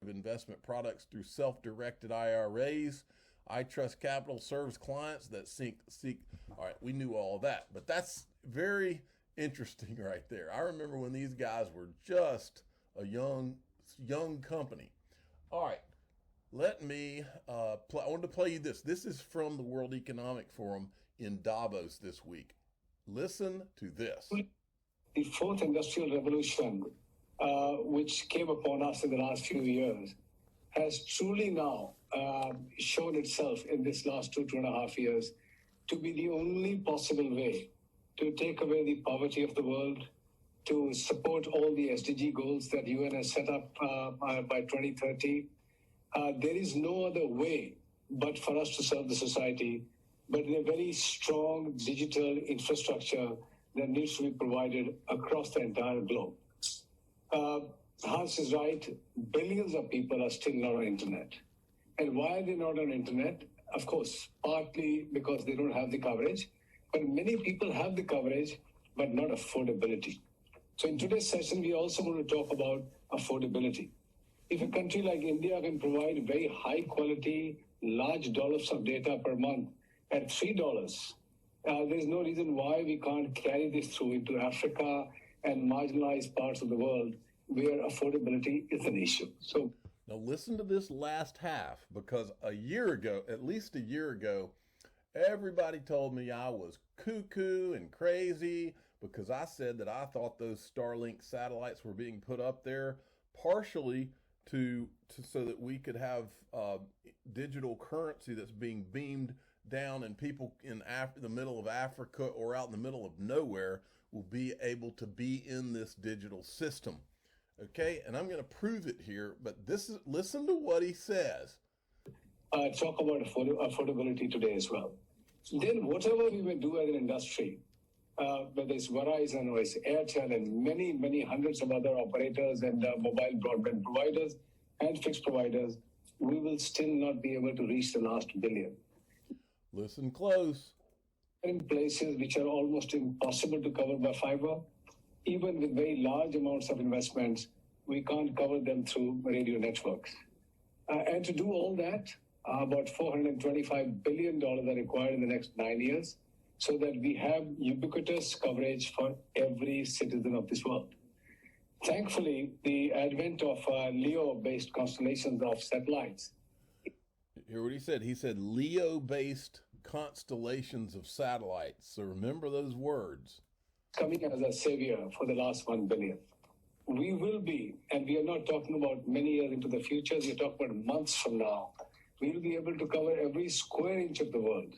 investment products through self-directed IRAs. I Trust Capital serves clients that seek. All right, we knew all that, but that's very interesting right there. I remember when these guys were just a young company. All right, let me I wanted to play you this. This is from the World Economic Forum in Davos this week. Listen to this. The fourth industrial revolution, which came upon us in the last few years, has truly now shown itself in this last 2.5 years to be the only possible way to take away the poverty of the world, to support all the SDG goals that UN has set up by 2030. There is no other way but for us to serve the society, but in a very strong digital infrastructure that needs to be provided across the entire globe. Hans is right. Billions of people are still not on internet. And why are they not on internet? Of course, partly because they don't have the coverage, but many people have the coverage, but not affordability. So in today's session, we also want to talk about affordability. If a country like India can provide very high quality, large dollops of data per month at $3, there's no reason why we can't carry this through into Africa and marginalized parts of the world where affordability is an issue. So now listen to this last half, because a year ago, at least a year ago, everybody told me I was cuckoo and crazy because I said that I thought those Starlink satellites were being put up there partially to so that we could have digital currency that's being beamed down, and people in the middle of Africa or out in the middle of nowhere will be able to be in this digital system. Okay, and I'm going to prove it here, but listen to what he says. Talk about affordability today as well. Then whatever we will do as an industry, whether it's Verizon or it's Airtel and many hundreds of other operators and mobile broadband providers and fixed providers, we will still not be able to reach the last billion. Listen close. In places which are almost impossible to cover by fiber, even with very large amounts of investments, we can't cover them through radio networks. And to do all that, about $425 billion are required in the next 9 years so that we have ubiquitous coverage for every citizen of this world. Thankfully, the advent of LEO-based constellations of satellites. Hear what he said? He said LEO-based constellations of satellites. So remember those words. Coming as a savior for the last 1 billion. We will be, and we are not talking about many years into the future, we are talking about months from now, we will be able to cover every square inch of the world,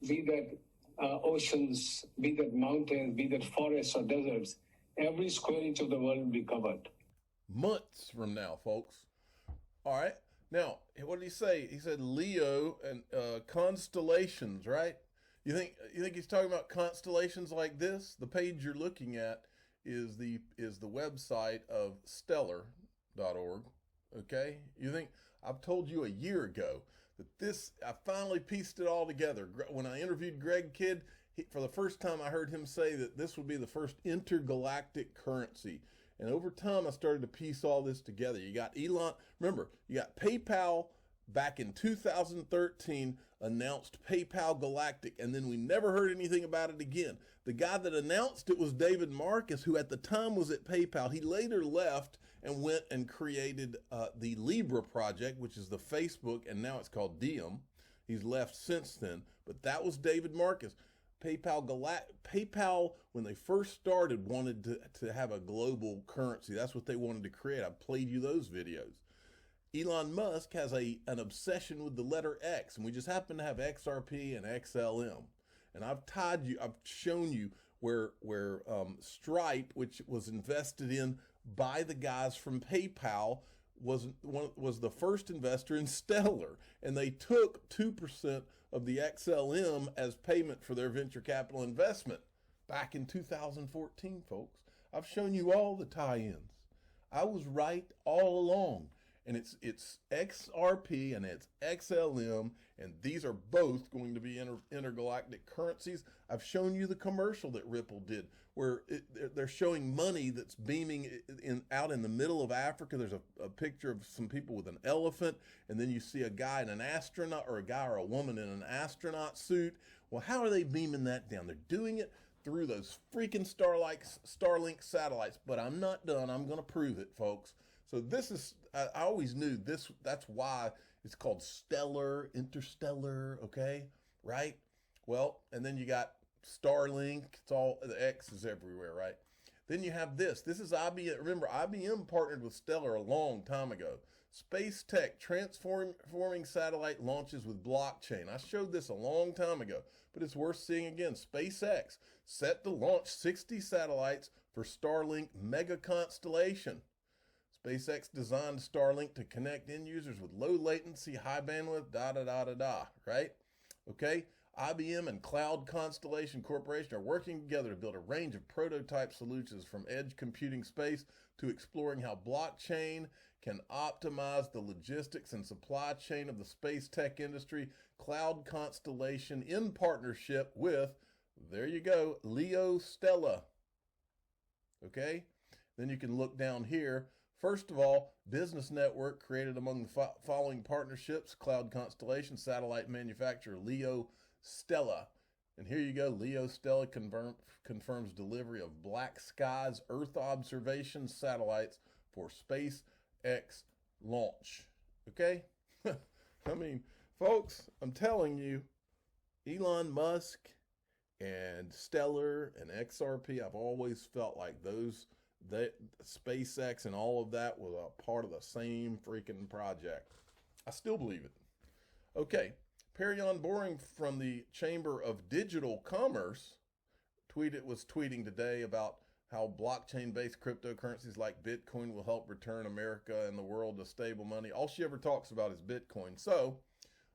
be that oceans, be that mountains, be that forests or deserts. Every square inch of the world will be covered. Months from now, folks. All right. Now, what did he say? He said Leo and constellations, right? You think he's talking about constellations like this? The page you're looking at is the website of stellar.org. Okay? You think I've told you a year ago that I finally pieced it all together. When I interviewed Greg Kidd, for the first time I heard him say that this would be the first intergalactic currency. And over time I started to piece all this together. You got Elon, remember, you got PayPal back in 2013 announced PayPal Galactic, and then we never heard anything about it again. The guy that announced it was David Marcus, who at the time was at PayPal. He later left and went and created the Libra project, which is the Facebook, and now it's called Diem. He's left since then, but that was David Marcus. PayPal, when they first started, wanted to have a global currency. That's what they wanted to create. I played you those videos. Elon Musk has an obsession with the letter X, and we just happen to have XRP and XLM. And I've shown you where Stripe, which was invested in by the guys from PayPal, was the first investor in Stellar, and they took 2% of the XLM as payment for their venture capital investment back in 2014, folks. I've shown you all the tie-ins. I was right all along. and it's XRP and it's XLM, and these are both going to be intergalactic currencies. I've shown you the commercial that Ripple did, where they're showing money that's beaming out in the middle of Africa. There's a picture of some people with an elephant, and then you see a guy in an astronaut, or a guy or a woman in an astronaut suit. Well, how are they beaming that down? They're doing it through those freaking Starlink satellites. But I'm not done. I'm going to prove it, folks. So this is, I always knew this, that's why it's called stellar, interstellar, okay, right? Well, and then you got Starlink, it's all, the X is everywhere, right? Then you have this is IBM. Remember, IBM partnered with Stellar a long time ago. Space tech, transforming satellite launches with blockchain. I showed this a long time ago, but it's worth seeing again. SpaceX, set to launch 60 satellites for Starlink mega constellation. SpaceX designed Starlink to connect end users with low latency, high bandwidth, right? Okay, IBM and Cloud Constellation Corporation are working together to build a range of prototype solutions, from edge computing space to exploring how blockchain can optimize the logistics and supply chain of the space tech industry. Cloud Constellation, in partnership with, there you go, Leo Stella. Okay, then you can look down here. First of all, business network created among the following partnerships: Cloud Constellation, satellite manufacturer Leo Stella. And here you go, Leo Stella confirms delivery of Black Skies Earth observation satellites for SpaceX launch. Okay? I mean, folks, I'm telling you, Elon Musk and Stellar and XRP, I've always felt like that SpaceX and all of that was a part of the same freaking project. I still believe it. Okay, Perion Boring from the Chamber of Digital Commerce was tweeting today about how blockchain-based cryptocurrencies like Bitcoin will help return America and the world to stable money. All she ever talks about is Bitcoin. So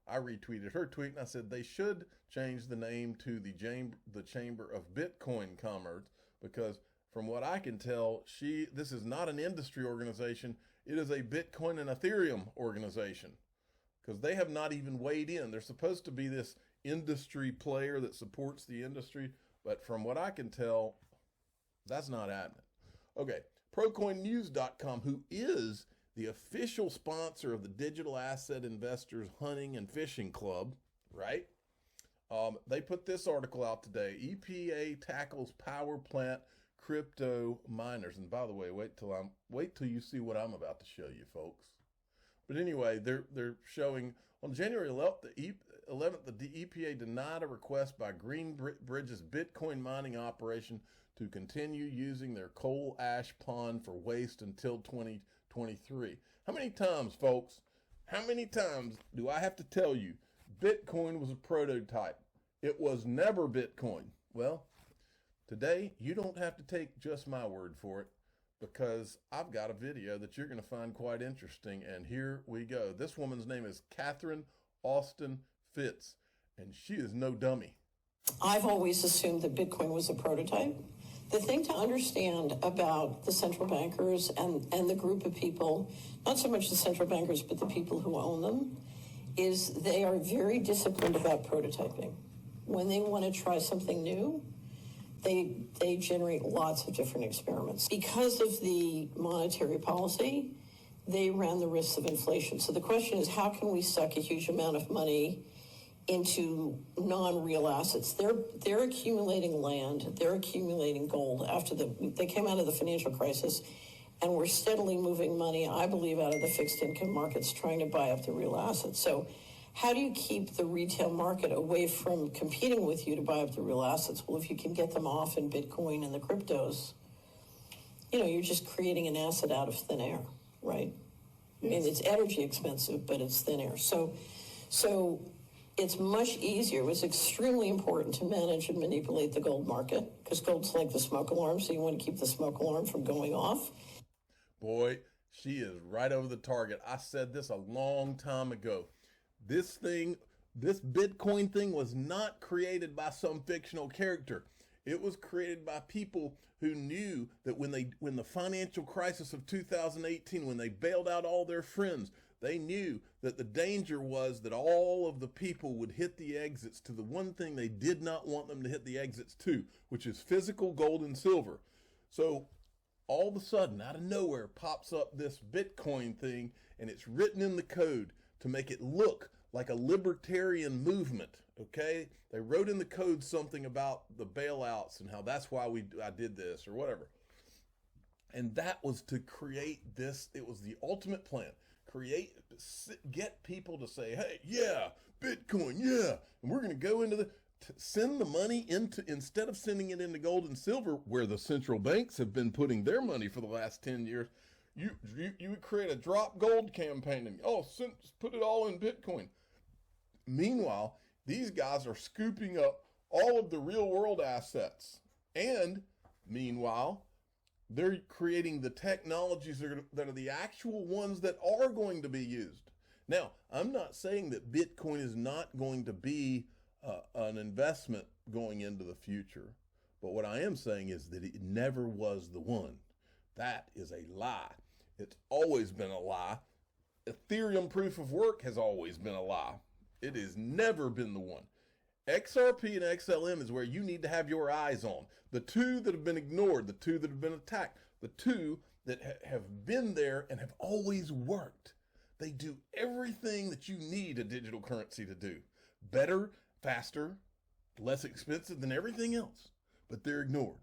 I retweeted her tweet and I said they should change the name to the Chamber of Bitcoin Commerce, because from what I can tell, this is not an industry organization. It is a Bitcoin and Ethereum organization, because they have not even weighed in. They're supposed to be this industry player that supports the industry, but from what I can tell, that's not happening. Okay, ProCoinNews.com, who is the official sponsor of the Digital Asset Investors Hunting and Fishing Club, right? They put this article out today. EPA tackles power plant crypto miners. And by the way, wait till you see what I'm about to show you, folks. But anyway, they're showing on January 11th, the EPA denied a request by Greenbridge's Bitcoin mining operation to continue using their coal ash pond for waste until 2023. How many times, folks? How many times do I have to tell you Bitcoin was a prototype? It was never Bitcoin. Well, today you don't have to take just my word for it, because I've got a video that you're going to find quite interesting, and here we go. This woman's name is Catherine Austin Fitz, and she is no dummy. I've always assumed that Bitcoin was a prototype. The thing to understand about the central bankers and the group of people, not so much the central bankers, but the people who own them, is they are very disciplined about prototyping. When they want to try something new, they generate lots of different experiments. Because of the monetary policy, they ran the risks of inflation. So the question is, how can we suck a huge amount of money into non-real assets? They're accumulating land, they're accumulating gold after they came out of the financial crisis, and we're steadily moving money, I believe, out of the fixed income markets, trying to buy up the real assets. So how do you keep the retail market away from competing with you to buy up the real assets? Well, if you can get them off in Bitcoin and the cryptos, you're just creating an asset out of thin air, right? I mean, it's energy expensive, but it's thin air. So it's much easier. It was extremely important to manage and manipulate the gold market, because gold's like the smoke alarm, so you want to keep the smoke alarm from going off. Boy, she is right over the target. I said this a long time ago. This Bitcoin thing was not created by some fictional character. It was created by people who knew that when the financial crisis of 2018, when they bailed out all their friends, they knew that the danger was that all of the people would hit the exits to the one thing they did not want them to hit the exits to, which is physical gold and silver. So all of a sudden, out of nowhere, pops up this Bitcoin thing, and it's written in the code to make it look like a libertarian movement, okay? They wrote in the code something about the bailouts and how that's why I did this or whatever. And that was to create this. It was the ultimate plan. Get people to say, hey, yeah, Bitcoin, yeah. And we're going to go into send the money into, instead of sending it into gold and silver, where the central banks have been putting their money for the last 10 years, you would create a drop gold campaign and, put it all in Bitcoin. Meanwhile, these guys are scooping up all of the real world assets. And meanwhile, they're creating the technologies that are the actual ones that are going to be used. Now, I'm not saying that Bitcoin is not going to be an investment going into the future. But what I am saying is that it never was the one. That is a lie. It's always been a lie. Ethereum proof of work has always been a lie. It has never been the one. XRP and XLM is where you need to have your eyes on. The two that have been ignored, the two that have been attacked, the two that have been there and have always worked. They do everything that you need a digital currency to do. Better, faster, less expensive than everything else. But they're ignored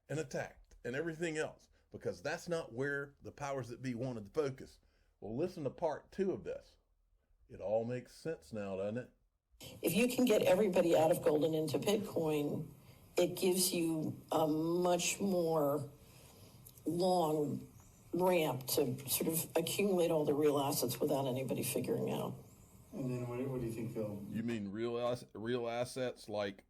and attacked and everything else because that's not where the powers that be wanted to focus. Well, listen to part 2 of this. It all makes sense now, doesn't it? If you can get everybody out of gold and into Bitcoin, it gives you a much more long ramp to sort of accumulate all the real assets without anybody figuring out. And then what do you think they'll... You mean real assets like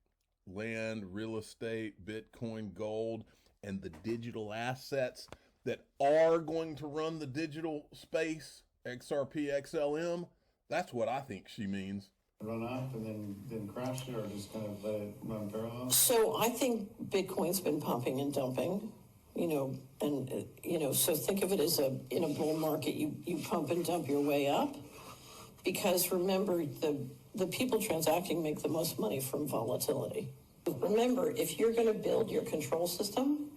land, real estate, Bitcoin, gold, and the digital assets that are going to run the digital space, XRP, XLM? That's what I think she means. Run up and then crash it, or just kind of let it run parallel? So I think Bitcoin's been pumping and dumping, so think of it as in a bull market, you pump and dump your way up. Because remember, the people transacting make the most money from volatility. Remember, if you're going to build your control system,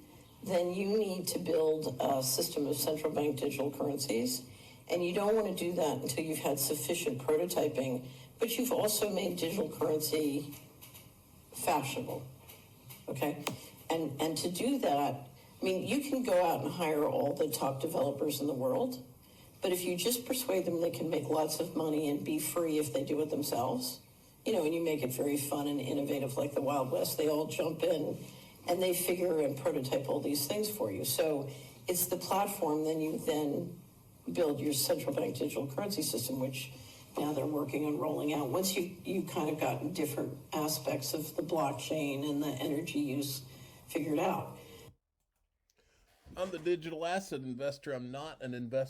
then you need to build a system of central bank digital currencies. And you don't want to do that until you've had sufficient prototyping, but you've also made digital currency fashionable, okay? And to do that, you can go out and hire all the top developers in the world, but if you just persuade them they can make lots of money and be free if they do it themselves, and you make it very fun and innovative like the Wild West, they all jump in and they figure and prototype all these things for you. So it's the platform, then you build your central bank digital currency system, which now they're working on rolling out. Once you kind of gotten different aspects of the blockchain and the energy use figured out. I'm the digital asset investor. I'm not an investor.